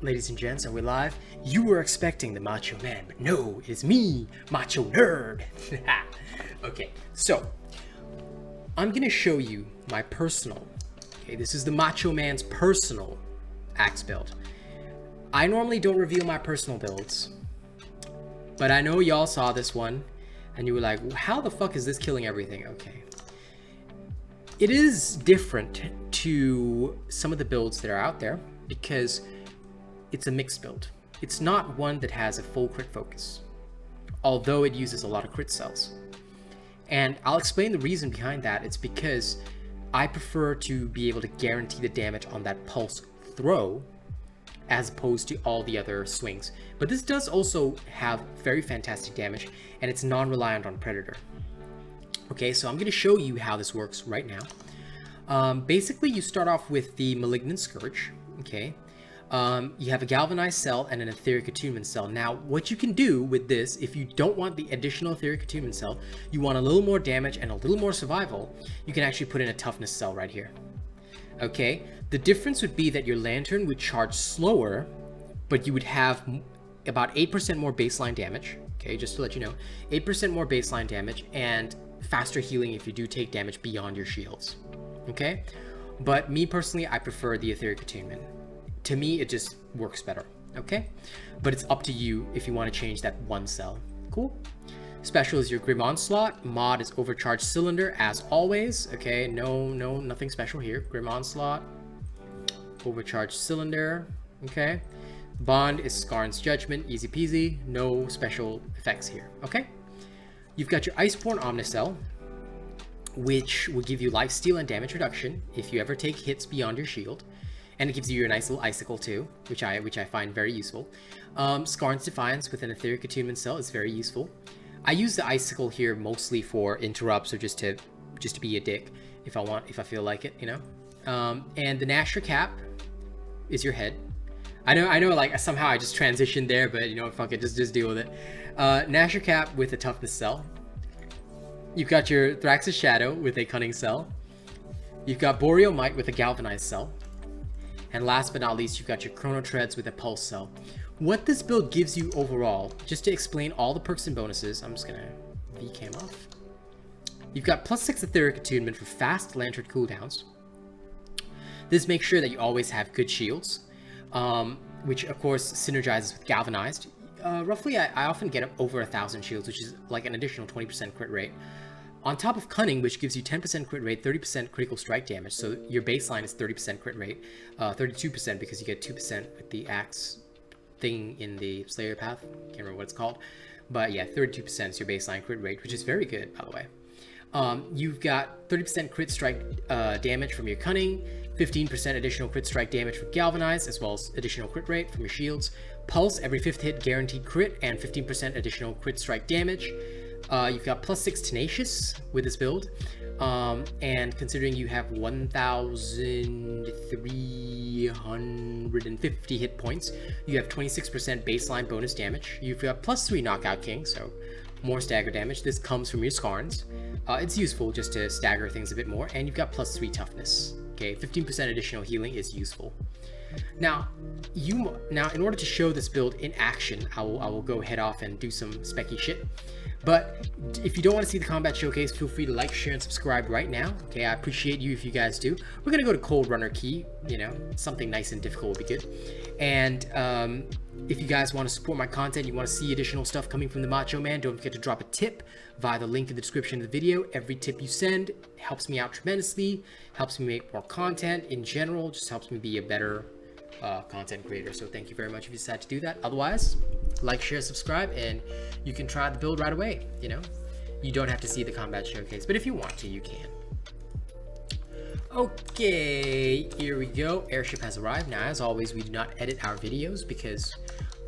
ladies and gents, are we live? You were expecting the Macho Man, but no, it's me, Macho Nerd. Okay, so I'm gonna show you my personal, this is the Macho Man's personal axe build. I normally don't reveal my personal builds, but I know y'all saw this one and you were like, how the fuck is this killing everything? Okay. It is different to some of the builds that are out there because it's a mixed build. It's not one that has a full crit focus, although it uses a lot of crit cells. And I'll explain the reason behind that. It's because I prefer to be able to guarantee the damage on that pulse throw as opposed to all the other swings. But this does also have very fantastic damage, and it's non-reliant on Predator. Okay, so I'm going to show you how this works right now. Basically, you start off with the Malignant Scourge, okay? You have a Galvanized cell and an Aetheric Attunement cell. Now, what you can do with this, if you don't want the additional Aetheric Attunement cell, you want a little more damage and a little more survival, you can actually put in a Toughness cell right here. Okay, the difference would be that your Lantern would charge slower, but you would have about 8% more baseline damage. Okay, just to let you know, 8% more baseline damage and faster healing if you do take damage beyond your shields. Okay, but me personally, I prefer the Aetheric Attunement. To me, it just works better. Okay, but it's up to you if you want to change that one cell. Cool. Special is your Grim Onslaught. Mod is Overcharged Cylinder, as always. Okay, nothing special here. Grim Onslaught, Overcharged Cylinder. Okay, Bond is Skarn's Judgment, easy peasy. No special effects here. Okay, you've got your Iceborne Omnicell, which will give you lifesteal and damage reduction if you ever take hits beyond your shield. And it gives you a nice little icicle too, which I find very useful. Skarn's Defiance with an Aetheric Attunement cell is very useful. I use the icicle here mostly for interrupts or just to be a dick if I feel like it, you know. And the Nasher Cap is your head. I know, like somehow I just transitioned there, but you know, fuck it, just deal with it. Nasher Cap with a Toughness cell. You've got your Thrax's Shadow with a Cunning cell. You've got Boreal Might with a Galvanized cell. And last but not least, you've got your Chrono Treads with a Pulse cell. What this build gives you overall, just to explain all the perks and bonuses, I'm just gonna VCam off. You've got +6 Aetheric Attunement for fast Lantern cooldowns. This makes sure that you always have good shields, which of course synergizes with Galvanized. Roughly, I often get over 1,000 shields, which is like an additional 20% crit rate. On top of Cunning, which gives you 10% crit rate, 30% critical strike damage, so your baseline is 30% crit rate, 32% because you get 2% with the axe thing in the Slayer path. Can't remember what it's called, but yeah, 32% is your baseline crit rate, which is very good, by the way. You've got 30% crit strike damage from your Cunning, 15% additional crit strike damage for Galvanized, as well as additional crit rate from your shields. Pulse, every 5th hit guaranteed crit, and 15% additional crit strike damage. You've got +6 Tenacious with this build, and considering you have 1,350 hit points, you have 26% baseline bonus damage. You've got +3 Knockout King, so more stagger damage. This comes from your Skarns. It's useful just to stagger things a bit more, and you've got +3 Toughness. Okay, 15% additional healing is useful. Now, in order to show this build in action, I will go head off and do some specky shit. But if you don't want to see the combat showcase, feel free to like, share, and subscribe right now. Okay, I appreciate you if you guys do. We're gonna go to Cold Runner Key. You know, something nice and difficult would be good. And if you guys want to support my content, you want to see additional stuff coming from the Macho Man, don't forget to drop a tip via the link in the description of the video. Every tip you send helps me out tremendously, helps me make more content in general, just helps me be a better content creator. So thank you very much if you decide to do that. Otherwise, like, share, subscribe, and you can try the build right away. You know, you don't have to see the combat showcase, but if you want to, you can. Okay, here we go. Airship has arrived. Now, as always, we do not edit our videos because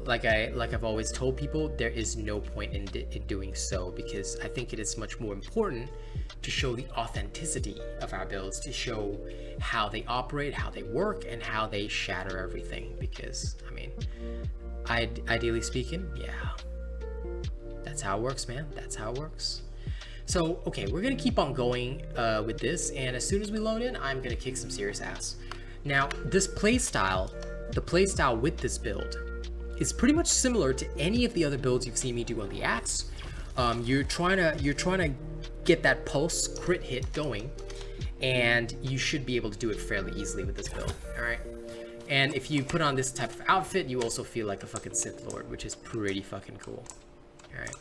like I've always told people, there is no point in doing so, because I think it is much more important to show the authenticity of our builds, to show how they operate, how they work, and how they shatter everything. Because I mean, ideally speaking, yeah, that's how it works, man. That's how it works. So okay, we're gonna keep on going with this, and as soon as we load in, I'm gonna kick some serious ass. Now, this playstyle the playstyle with this build is pretty much similar to any of the other builds you've seen me do on the axe. You're trying to get that pulse crit hit going, and you should be able to do it fairly easily with this build. All right. And if you put on this type of outfit, you also feel like a fucking Sith Lord, which is pretty fucking cool. Alright.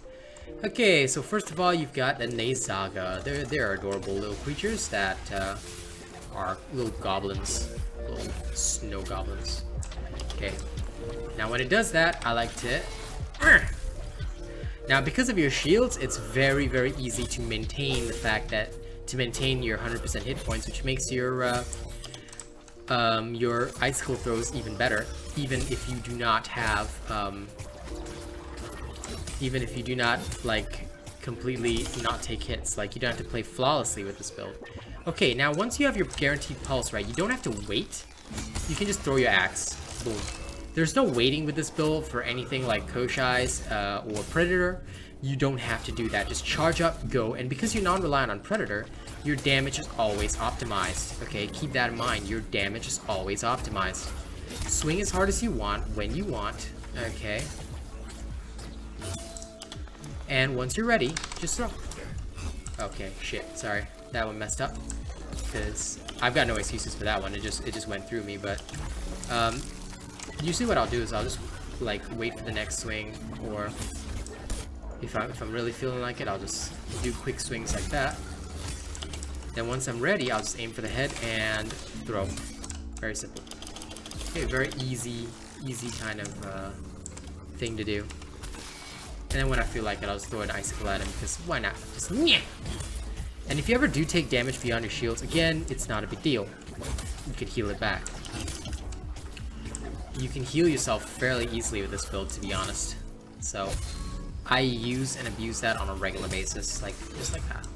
Okay, so first of all, you've got the Nezaga. They're adorable little creatures that are little goblins. Little snow goblins. Okay. Now when it does that, I like to... Now because of your shields, it's very, very easy to maintain the fact that... To maintain your 100% hit points, which makes your icicle throws even better, even if you do not have even if you do not like completely not take hits. Like, you don't have to play flawlessly with this build. Okay, now once you have your guaranteed pulse, right, you don't have to wait. You can just throw your axe. Boom. There's no waiting with this build for anything like Koshai's or Predator. You don't have to do that. Just charge up, go, and because you're non-reliant on Predator, your damage is always optimized. Okay, keep that in mind. Your damage is always optimized. Swing as hard as you want, when you want. Okay. And once you're ready, just throw. Okay, shit, sorry. That one messed up. Because I've got no excuses for that one. It just went through me, but usually what I'll do is I'll just like wait for the next swing, or if I'm really feeling like it, I'll just do quick swings like that. Then once I'm ready, I'll just aim for the head and throw. Very simple. Okay, very easy kind of thing to do. And then when I feel like it, I'll just throw an icicle at him, because why not? Just nyeh! And if you ever do take damage beyond your shields, again, it's not a big deal. You can heal it back. You can heal yourself fairly easily with this build, to be honest. So I use and abuse that on a regular basis, like just like that.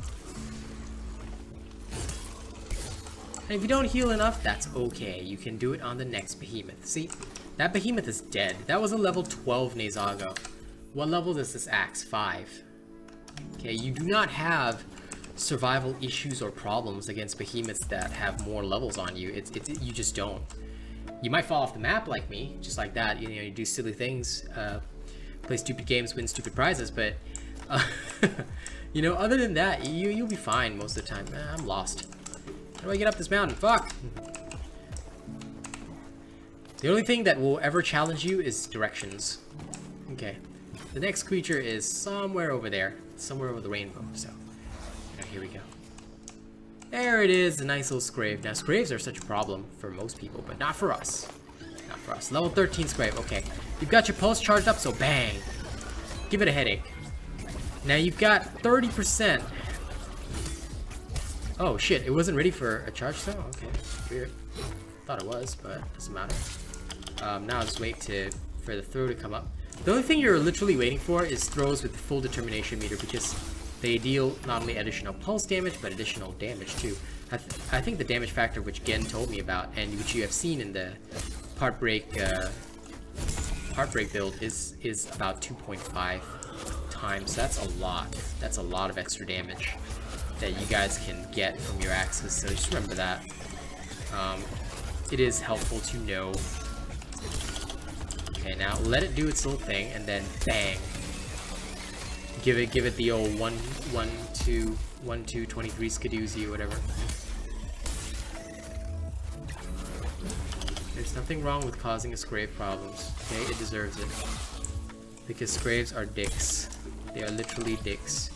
And if you don't heal enough, that's okay. You can do it on the next behemoth. See, that behemoth is dead. That was a level 12 Nezaga. What level is this axe? 5. Okay, you do not have survival issues or problems against behemoths that have more levels on you. You just don't. You might fall off the map like me, just like that. You know, you do silly things, play stupid games, win stupid prizes, but you know, other than that, you'll be fine most of the time. I'm lost. How do I get up this mountain? Fuck! The only thing that will ever challenge you is directions. Okay. The next creature is somewhere over there. Somewhere over the rainbow, so. Here we go. There it is, a nice little Scrave. Now, Scraves are such a problem for most people, but not for us. Not for us. Level 13 Scrave, okay. You've got your pulse charged up, so bang! Give it a headache. Now, you've got 30%. Oh, shit, it wasn't ready for a charge, though? Okay, weird. Thought it was, but doesn't matter. Now I'll just wait for the throw to come up. The only thing you're literally waiting for is throws with the full determination meter, because they deal not only additional pulse damage, but additional damage too. I think the damage factor which Gen told me about, and which you have seen in the Heartbreak build, is about 2.5 times. That's a lot. That's a lot of extra damage that you guys can get from your axes, so just remember that. It is helpful to know. Okay, now let it do its little thing, and then bang. Give it the old 1, 2, 1, 2, 23 skadoozy or whatever. There's nothing wrong with causing a Scrave problems. Okay, it deserves it. Because Scraves are dicks. They are literally dicks.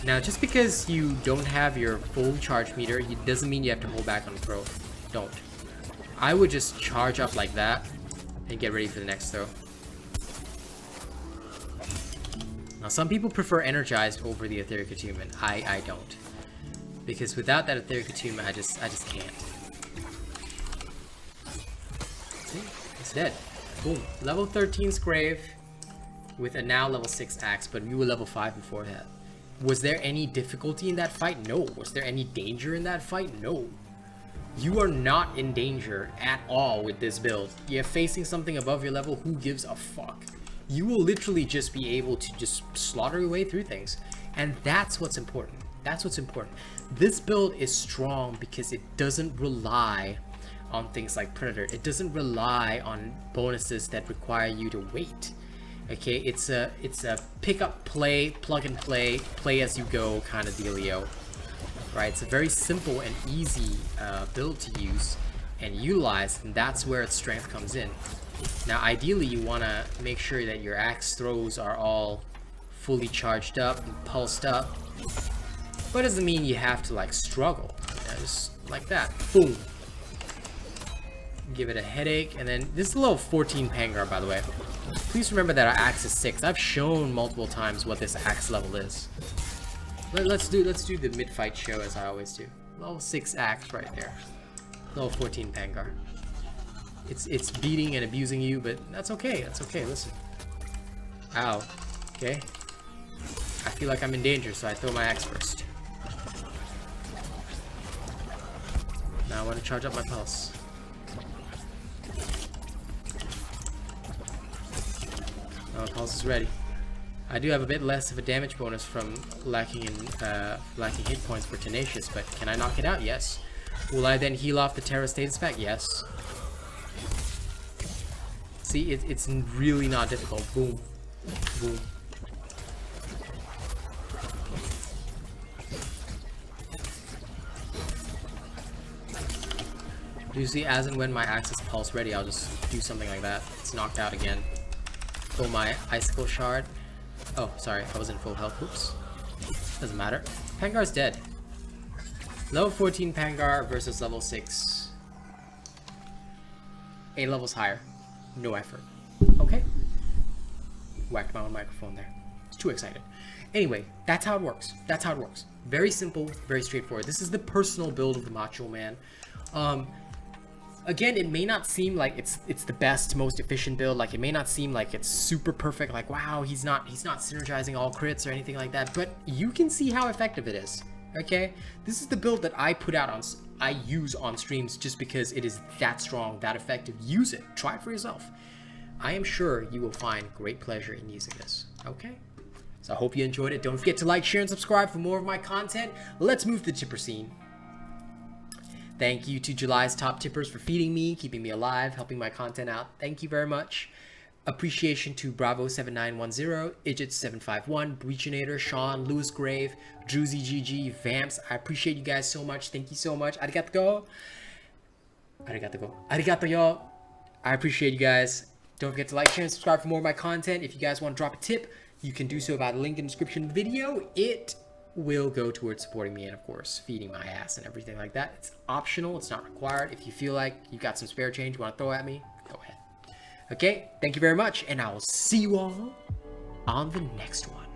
Now, just because you don't have your full charge meter, it doesn't mean you have to hold back on the throw. Don't. I would just charge up like that and get ready for the next throw. Now, some people prefer Energized over the Aetheric Attunement. I don't. Because without that Aetheric Attunement, I just can't. See? It's dead. Boom. Level 13 Scrave with a now level 6 axe, but you were level 5 before that. Was there any difficulty in that fight? No. Was there any danger in that fight? No. You are not in danger at all with this build. You're facing something above your level, who gives a fuck? You will literally just be able to just slaughter your way through things. And that's what's important. That's what's important. This build is strong because it doesn't rely on things like Predator. It doesn't rely on bonuses that require you to wait. Okay, it's a pick up, play, plug and play as you go kind of dealio. Right, it's a very simple and easy build to use and utilize, and that's where its strength comes in. Now, ideally, you want to make sure that your axe throws are all fully charged up and pulsed up, but it doesn't mean you have to like struggle. You know, just like that, boom. Give it a headache, and then this is a level 14 Pangar, by the way. Please remember that our axe is 6. I've shown multiple times what this axe level is. Let's do the mid-fight show as I always do. Level 6 axe right there. Level 14 Pangar. It's beating and abusing you, but that's okay. That's okay. Listen. Ow. Okay. I feel like I'm in danger, so I throw my axe first. Now I want to charge up my pulse. Oh, pulse is ready. I do have a bit less of a damage bonus from lacking hit points for Tenacious, but can I knock it out? Yes. Will I then heal off the Terra status back? Yes. See, it's really not difficult. Boom. Boom. Usually, as and when my axe is pulse ready, I'll just do something like that. It's knocked out again. Pull my icicle shard. Oh, sorry, I was in full health. Oops. Doesn't matter. Pangar's dead. Level 14 Pangar versus level 6. 8 levels higher. No effort. Okay. Whacked my own microphone there. It's too excited. Anyway, that's how it works. That's how it works. Very simple, very straightforward. This is the personal build of the Macho Man. Again, it may not seem like it's the best, most efficient build. Like, it may not seem like it's super perfect. Like, wow, he's not synergizing all crits or anything like that. But you can see how effective it is. Okay, this is the build that I use on streams just because it is that strong, that effective. Use it. Try it for yourself. I am sure you will find great pleasure in using this. Okay. So I hope you enjoyed it. Don't forget to like, share, and subscribe for more of my content. Let's move to the tipper scene. Thank you to July's top tippers for feeding me, keeping me alive, helping my content out. Thank you very much. Appreciation to Bravo7910, Idget751, Breachinator, Sean, Lewis Grave, Druzy GG, Vamps. I appreciate you guys so much. Thank you so much. Arigato. Arigato. Arigato, y'all. I appreciate you guys. Don't forget to like, share, and subscribe for more of my content. If you guys want to drop a tip, you can do so by the link in the description of the video. It will go towards supporting me and, of course, feeding my ass and everything like that. It's optional. It's not required. If you feel like you got some spare change you want to throw at me, go ahead. Okay, thank you very much, and I will see you all on the next one.